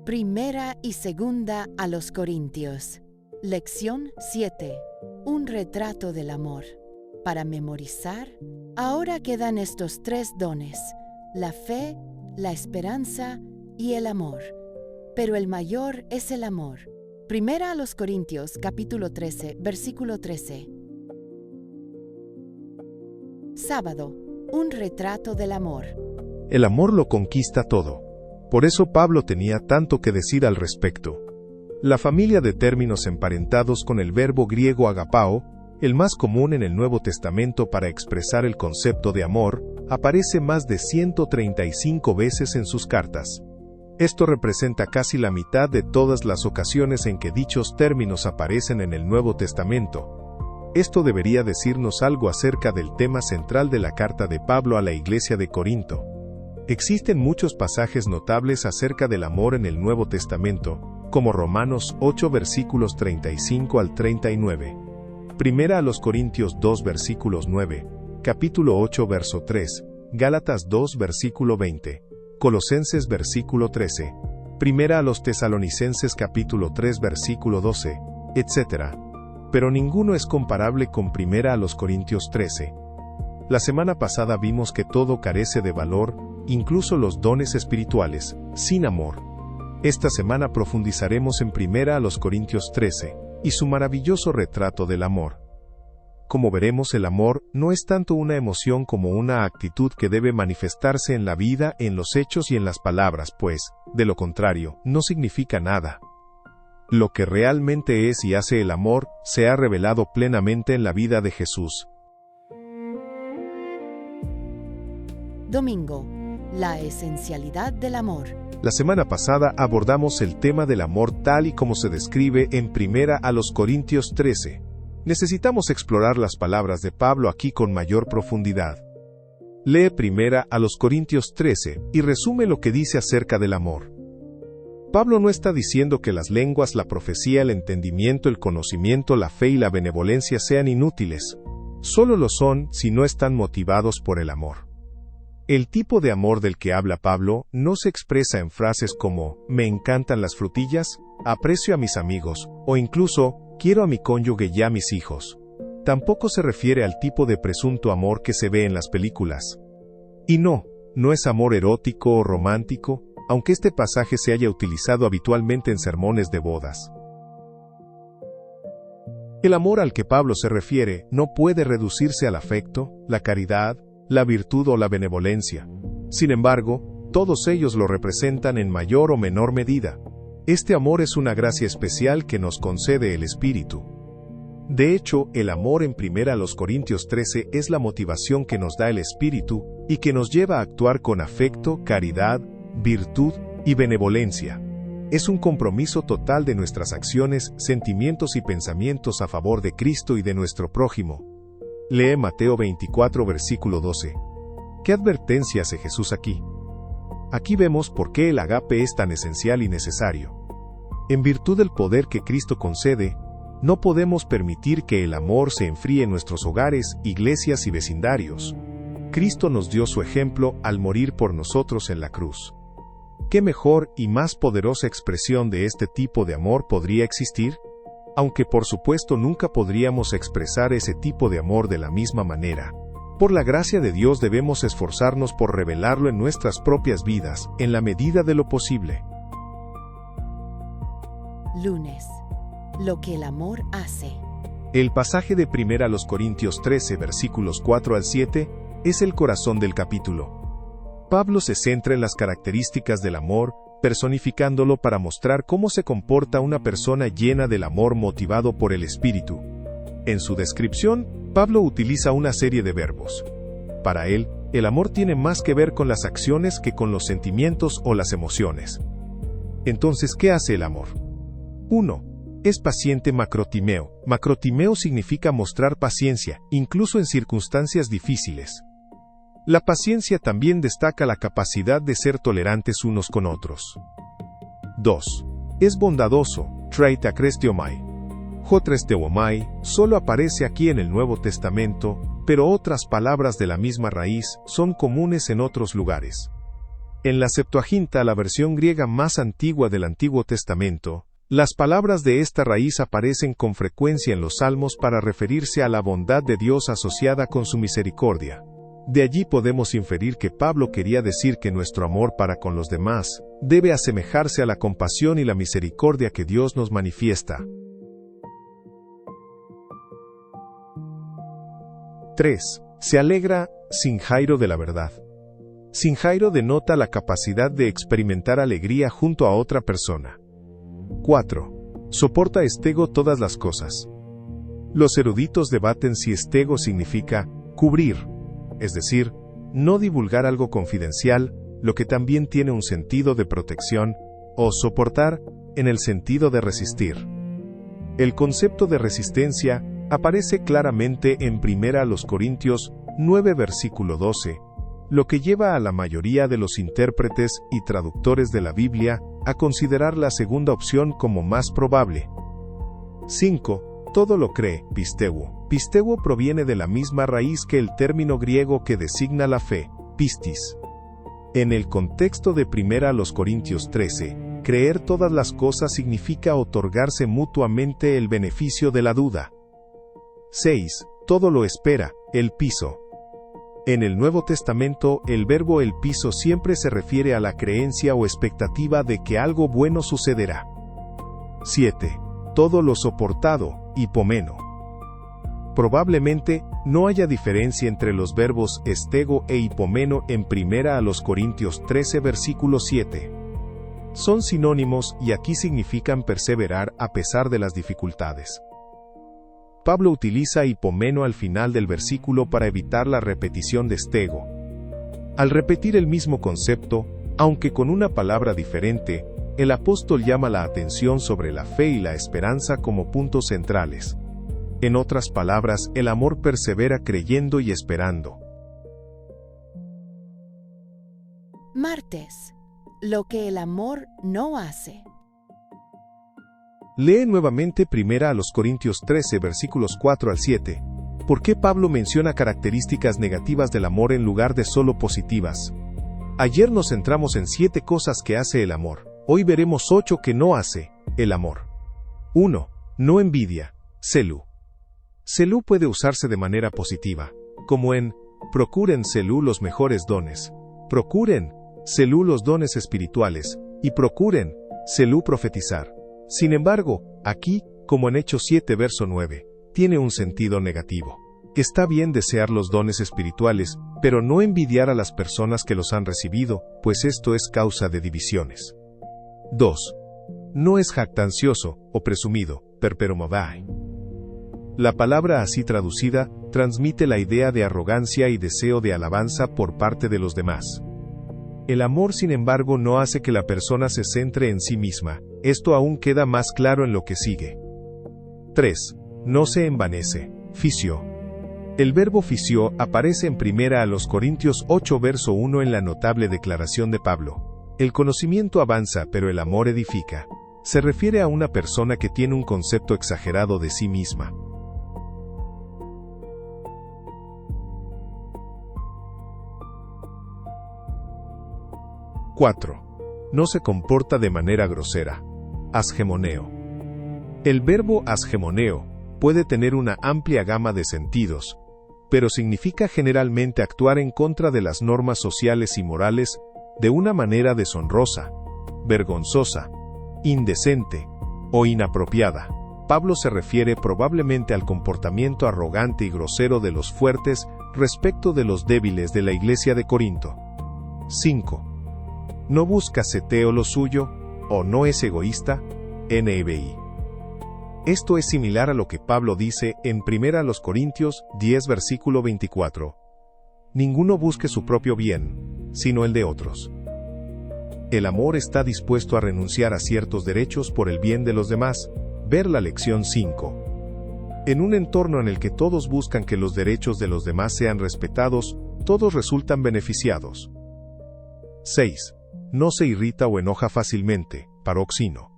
Primera y segunda a los Corintios. Lección 7. Un retrato del amor. Para memorizar, ahora quedan estos 3 dones: la fe, la esperanza y el amor. Pero el mayor es el amor. Primera a los Corintios, capítulo 13, versículo 13. Sábado. Un retrato del amor. El amor lo conquista todo. Por eso Pablo tenía tanto que decir al respecto. La familia de términos emparentados con el verbo griego agapao, el más común en el Nuevo Testamento para expresar el concepto de amor, aparece más de 135 veces en sus cartas. Esto representa casi la mitad de todas las ocasiones en que dichos términos aparecen en el Nuevo Testamento. Esto debería decirnos algo acerca del tema central de la carta de Pablo a la iglesia de Corinto. Existen muchos pasajes notables acerca del amor en el Nuevo Testamento, como Romanos 8 versículos 35 al 39, Primera a los Corintios 2 versículos 9, capítulo 8 verso 3, Gálatas 2 versículo 20, Colosenses versículo 13, Primera a los Tesalonicenses capítulo 3 versículo 12, etc. Pero ninguno es comparable con Primera a los Corintios 13. La semana pasada vimos que todo carece de valor, incluso los dones espirituales, sin amor. Esta semana profundizaremos en Primera a los Corintios 13, y su maravilloso retrato del amor. Como veremos, el amor no es tanto una emoción como una actitud que debe manifestarse en la vida, en los hechos y en las palabras, pues, de lo contrario, no significa nada. Lo que realmente es y hace el amor, se ha revelado plenamente en la vida de Jesús. Domingo. La esencialidad del amor. La semana pasada abordamos el tema del amor tal y como se describe en Primera a los Corintios 13. Necesitamos explorar las palabras de Pablo aquí con mayor profundidad. Lee Primera a los Corintios 13 y resume lo que dice acerca del amor. Pablo no está diciendo que las lenguas, la profecía, el entendimiento, el conocimiento, la fe y la benevolencia sean inútiles. Solo lo son si no están motivados por el amor. El tipo de amor del que habla Pablo no se expresa en frases como «me encantan las frutillas», «aprecio a mis amigos» o incluso «quiero a mi cónyuge y a mis hijos». Tampoco se refiere al tipo de presunto amor que se ve en las películas. Y no es amor erótico o romántico, aunque este pasaje se haya utilizado habitualmente en sermones de bodas. El amor al que Pablo se refiere no puede reducirse al afecto, la caridad, la virtud o la benevolencia. Sin embargo, todos ellos lo representan en mayor o menor medida. Este amor es una gracia especial que nos concede el Espíritu. De hecho, el amor en Primera a los Corintios 13 es la motivación que nos da el Espíritu y que nos lleva a actuar con afecto, caridad, virtud y benevolencia. Es un compromiso total de nuestras acciones, sentimientos y pensamientos a favor de Cristo y de nuestro prójimo. Lee Mateo 24 versículo 12. ¿Qué advertencia hace Jesús aquí? Aquí vemos por qué el agape es tan esencial y necesario. En virtud del poder que Cristo concede, no podemos permitir que el amor se enfríe en nuestros hogares, iglesias y vecindarios. Cristo nos dio su ejemplo al morir por nosotros en la cruz. ¿Qué mejor y más poderosa expresión de este tipo de amor podría existir? Aunque por supuesto nunca podríamos expresar ese tipo de amor de la misma manera. Por la gracia de Dios debemos esforzarnos por revelarlo en nuestras propias vidas, en la medida de lo posible. Lunes. Lo que el amor hace. El pasaje de Primera a los Corintios 13 versículos 4 al 7 es el corazón del capítulo. Pablo se centra en las características del amor, personificándolo para mostrar cómo se comporta una persona llena del amor motivado por el Espíritu. En su descripción, Pablo utiliza una serie de verbos. Para él, el amor tiene más que ver con las acciones que con los sentimientos o las emociones. Entonces, ¿qué hace el amor? 1. Es paciente macrotimeo. Macrotimeo significa mostrar paciencia, incluso en circunstancias difíciles. La paciencia también destaca la capacidad de ser tolerantes unos con otros. 2. Es bondadoso, trait akrestiomai. Jotresteomai solo aparece aquí en el Nuevo Testamento, pero otras palabras de la misma raíz son comunes en otros lugares. En la Septuaginta, la versión griega más antigua del Antiguo Testamento, las palabras de esta raíz aparecen con frecuencia en los Salmos para referirse a la bondad de Dios asociada con su misericordia. De allí podemos inferir que Pablo quería decir que nuestro amor para con los demás debe asemejarse a la compasión y la misericordia que Dios nos manifiesta. 3. Se alegra sin Jairo de la verdad. Sin Jairo denota la capacidad de experimentar alegría junto a otra persona. 4. Soporta estego todas las cosas. Los eruditos debaten si estego significa cubrir, es decir, no divulgar algo confidencial, lo que también tiene un sentido de protección, o soportar, en el sentido de resistir. El concepto de resistencia aparece claramente en 1 Corintios 9 versículo 12, lo que lleva a la mayoría de los intérpretes y traductores de la Biblia a considerar la segunda opción como más probable. 5. Todo lo cree, pisteuo. Pisteuo proviene de la misma raíz que el término griego que designa la fe, pistis. En el contexto de 1 Corintios 13, creer todas las cosas significa otorgarse mutuamente el beneficio de la duda. 6. Todo lo espera, el piso. En el Nuevo Testamento, el verbo el piso siempre se refiere a la creencia o expectativa de que algo bueno sucederá. 7. Todo lo soportado, hipomeno. Probablemente, no haya diferencia entre los verbos estego e hipomeno en 1 Corintios 13 versículo 7. Son sinónimos y aquí significan perseverar a pesar de las dificultades. Pablo utiliza hipomeno al final del versículo para evitar la repetición de estego. Al repetir el mismo concepto, aunque con una palabra diferente, el apóstol llama la atención sobre la fe y la esperanza como puntos centrales. En otras palabras, el amor persevera creyendo y esperando. Martes. Lo que el amor no hace. Lee nuevamente 1 Corintios 13 versículos 4 al 7. ¿Por qué Pablo menciona características negativas del amor en lugar de solo positivas? Ayer nos centramos en 7 cosas que hace el amor. Hoy veremos 8 que no hace el amor. 1. No envidia, celú. Celú puede usarse de manera positiva, como en procuren celú los mejores dones, procuren celú los dones espirituales, y procuren celú profetizar. Sin embargo, aquí, como en Hechos 7 verso 9, tiene un sentido negativo. Está bien desear los dones espirituales, pero no envidiar a las personas que los han recibido, pues esto es causa de divisiones. 2. No es jactancioso, o presumido, perperomodai. La palabra así traducida, transmite la idea de arrogancia y deseo de alabanza por parte de los demás. El amor, sin embargo, no hace que la persona se centre en sí misma. Esto aún queda más claro en lo que sigue. 3. No se envanece, fisio. El verbo fisio aparece en 1 Corintios 8 verso 1 en la notable declaración de Pablo. El conocimiento avanza, pero el amor edifica. Se refiere a una persona que tiene un concepto exagerado de sí misma. No se comporta de manera grosera. Asgemoneo. El verbo asgemoneo puede tener una amplia gama de sentidos, pero significa generalmente actuar en contra de las normas sociales y morales de una manera deshonrosa, vergonzosa, indecente o inapropiada. Pablo se refiere probablemente al comportamiento arrogante y grosero de los fuertes respecto de los débiles de la iglesia de Corinto. 5. No busca seteo lo suyo, o no es egoísta, NBI. Esto es similar a lo que Pablo dice en 1 Corintios 10 versículo 24. Ninguno busque su propio bien, sino el de otros. El amor está dispuesto a renunciar a ciertos derechos por el bien de los demás. Ver la lección 5. En un entorno en el que todos buscan que los derechos de los demás sean respetados, todos resultan beneficiados. 6. No se irrita o enoja fácilmente, paroxino.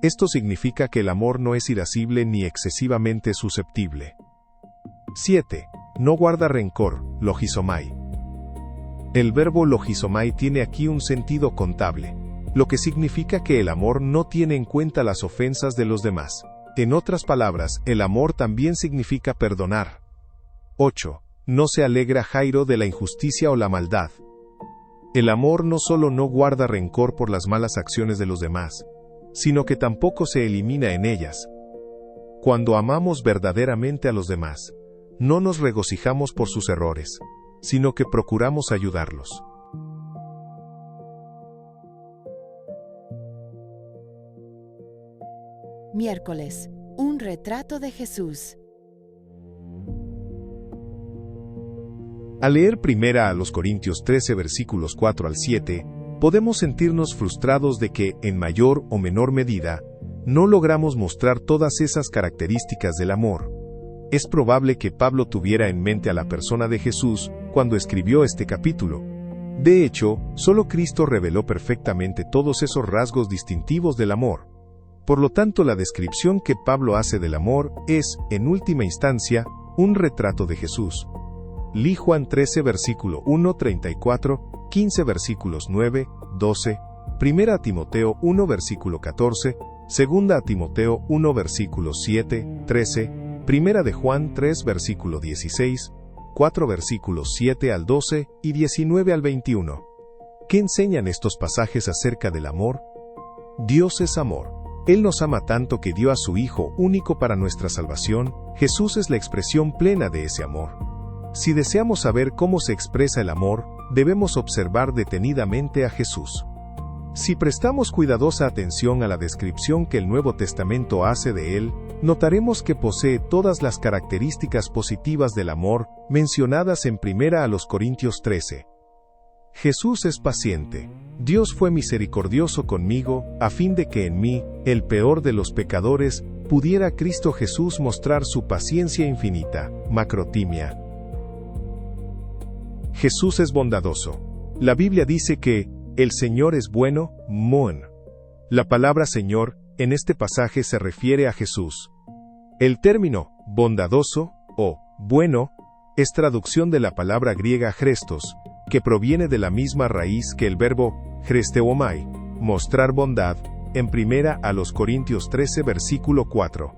Esto significa que el amor no es irascible ni excesivamente susceptible. 7. No guarda rencor, logisomai. El verbo logizomai tiene aquí un sentido contable, lo que significa que el amor no tiene en cuenta las ofensas de los demás. En otras palabras, el amor también significa perdonar. 8. No se alegra Jairo de la injusticia o la maldad. El amor no solo no guarda rencor por las malas acciones de los demás, sino que tampoco se elimina en ellas. Cuando amamos verdaderamente a los demás, no nos regocijamos por sus errores, sino que procuramos ayudarlos. Miércoles, un retrato de Jesús. Al leer primera a los Corintios 13 versículos 4 al 7, podemos sentirnos frustrados de que, en mayor o menor medida, no logramos mostrar todas esas características del amor. Es probable que Pablo tuviera en mente a la persona de Jesús cuando escribió este capítulo. De hecho, solo Cristo reveló perfectamente todos esos rasgos distintivos del amor. Por lo tanto, la descripción que Pablo hace del amor es, en última instancia, un retrato de Jesús. Lee Juan 13 versículo 1, 34, 15 versículos 9, 12, 1 Timoteo 1 versículo 14, 2 Timoteo 1 versículo 7, 13, 1 de Juan 3 versículo 16, 4 versículos 7 al 12 y 19 al 21. ¿Qué enseñan estos pasajes acerca del amor? Dios es amor. Él nos ama tanto que dio a su Hijo único para nuestra salvación. Jesús es la expresión plena de ese amor. Si deseamos saber cómo se expresa el amor, debemos observar detenidamente a Jesús. Si prestamos cuidadosa atención a la descripción que el Nuevo Testamento hace de él, notaremos que posee todas las características positivas del amor mencionadas en 1 Corintios 13. Jesús es paciente. Dios fue misericordioso conmigo, a fin de que en mí, el peor de los pecadores, pudiera Cristo Jesús mostrar su paciencia infinita. Macrotimia. Jesús es bondadoso. La Biblia dice que el Señor es bueno, Moon. La palabra Señor, en este pasaje se refiere a Jesús. El término bondadoso o bueno es traducción de la palabra griega chrestos, que proviene de la misma raíz que el verbo chresteomai, mostrar bondad, en 1 Corintios 13 versículo 4.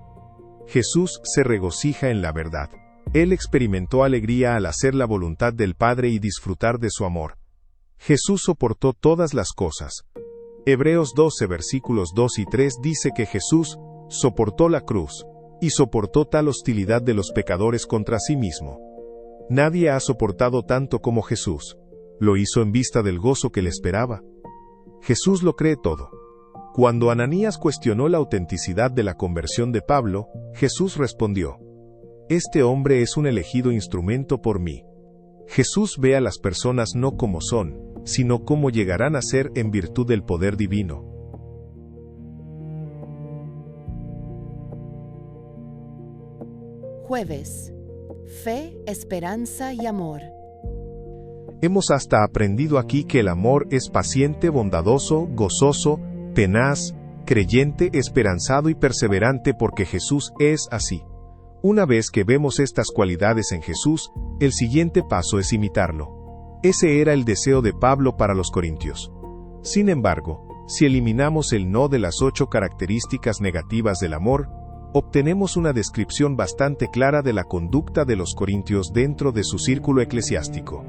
Jesús se regocija en la verdad. Él experimentó alegría al hacer la voluntad del Padre y disfrutar de su amor. Jesús soportó todas las cosas. Hebreos 12 versículos 2 y 3 dice que Jesús soportó la cruz, y soportó tal hostilidad de los pecadores contra sí mismo. Nadie ha soportado tanto como Jesús. Lo hizo en vista del gozo que le esperaba. Jesús lo cree todo. Cuando Ananías cuestionó la autenticidad de la conversión de Pablo, Jesús respondió: «Este hombre es un elegido instrumento por mí». Jesús ve a las personas no como son, sino como llegarán a ser en virtud del poder divino. Jueves. Fe, esperanza y amor. Hemos hasta aprendido aquí que el amor es paciente, bondadoso, gozoso, tenaz, creyente, esperanzado y perseverante porque Jesús es así. Una vez que vemos estas cualidades en Jesús, el siguiente paso es imitarlo. Ese era el deseo de Pablo para los Corintios. Sin embargo, si eliminamos el no de las 8 características negativas del amor, obtenemos una descripción bastante clara de la conducta de los corintios dentro de su círculo eclesiástico.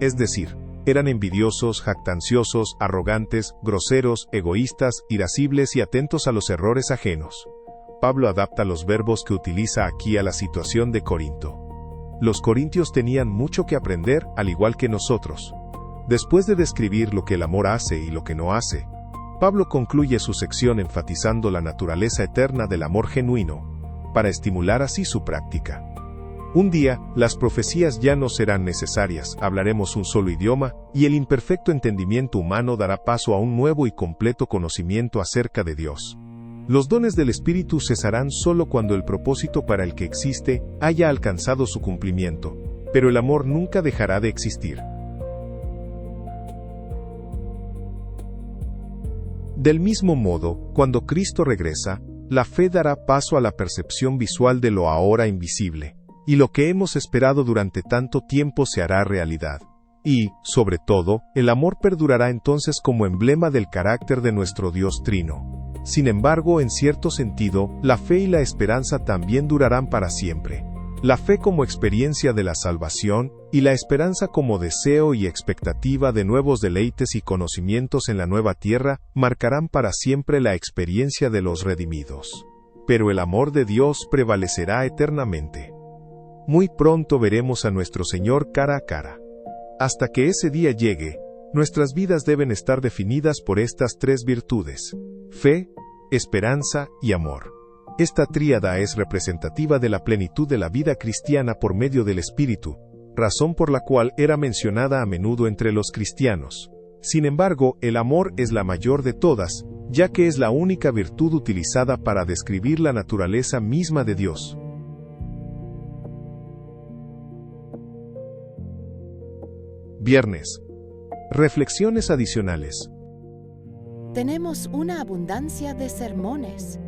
Es decir, eran envidiosos, jactanciosos, arrogantes, groseros, egoístas, irascibles y atentos a los errores ajenos. Pablo adapta los verbos que utiliza aquí a la situación de Corinto. Los corintios tenían mucho que aprender, al igual que nosotros. Después de describir lo que el amor hace y lo que no hace, Pablo concluye su sección enfatizando la naturaleza eterna del amor genuino, para estimular así su práctica. Un día, las profecías ya no serán necesarias, hablaremos un solo idioma, y el imperfecto entendimiento humano dará paso a un nuevo y completo conocimiento acerca de Dios. Los dones del Espíritu cesarán solo cuando el propósito para el que existe haya alcanzado su cumplimiento, pero el amor nunca dejará de existir. Del mismo modo, cuando Cristo regresa, la fe dará paso a la percepción visual de lo ahora invisible, y lo que hemos esperado durante tanto tiempo se hará realidad. Y, sobre todo, el amor perdurará entonces como emblema del carácter de nuestro Dios Trino. Sin embargo, en cierto sentido, la fe y la esperanza también durarán para siempre. La fe como experiencia de la salvación, y la esperanza como deseo y expectativa de nuevos deleites y conocimientos en la nueva tierra, marcarán para siempre la experiencia de los redimidos. Pero el amor de Dios prevalecerá eternamente. Muy pronto veremos a nuestro Señor cara a cara. Hasta que ese día llegue, nuestras vidas deben estar definidas por estas tres virtudes: fe, esperanza y amor. Esta tríada es representativa de la plenitud de la vida cristiana por medio del Espíritu, razón por la cual era mencionada a menudo entre los cristianos. Sin embargo, el amor es la mayor de todas, ya que es la única virtud utilizada para describir la naturaleza misma de Dios. Viernes. Reflexiones adicionales. Tenemos una abundancia de sermones.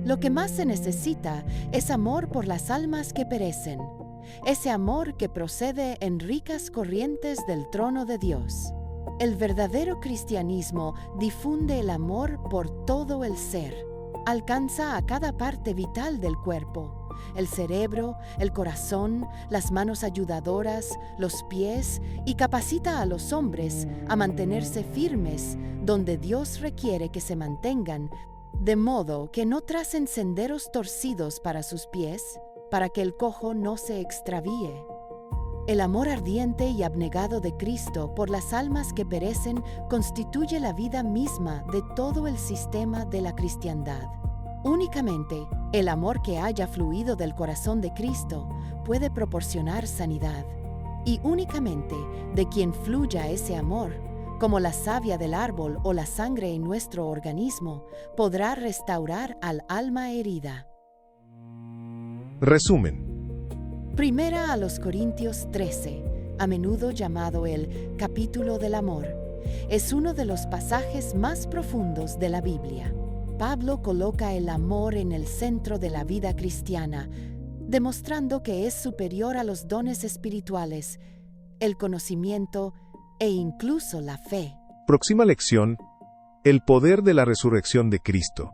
Lo que más se necesita es amor por las almas que perecen, ese amor que procede en ricas corrientes del trono de Dios. El verdadero cristianismo difunde el amor por todo el ser, alcanza a cada parte vital del cuerpo, el cerebro, el corazón, las manos ayudadoras, los pies, y capacita a los hombres a mantenerse firmes donde Dios requiere que se mantengan, de modo que no tracen senderos torcidos para sus pies, para que el cojo no se extravíe. El amor ardiente y abnegado de Cristo por las almas que perecen constituye la vida misma de todo el sistema de la cristiandad. Únicamente el amor que haya fluido del corazón de Cristo puede proporcionar sanidad, y únicamente de quien fluya ese amor, como la savia del árbol o la sangre en nuestro organismo, podrá restaurar al alma herida. Resumen. Primera a los Corintios 13, a menudo llamado el capítulo del amor, es uno de los pasajes más profundos de la Biblia. Pablo coloca el amor en el centro de la vida cristiana, demostrando que es superior a los dones espirituales, el conocimiento e incluso la fe. Próxima lección: el poder de la resurrección de Cristo.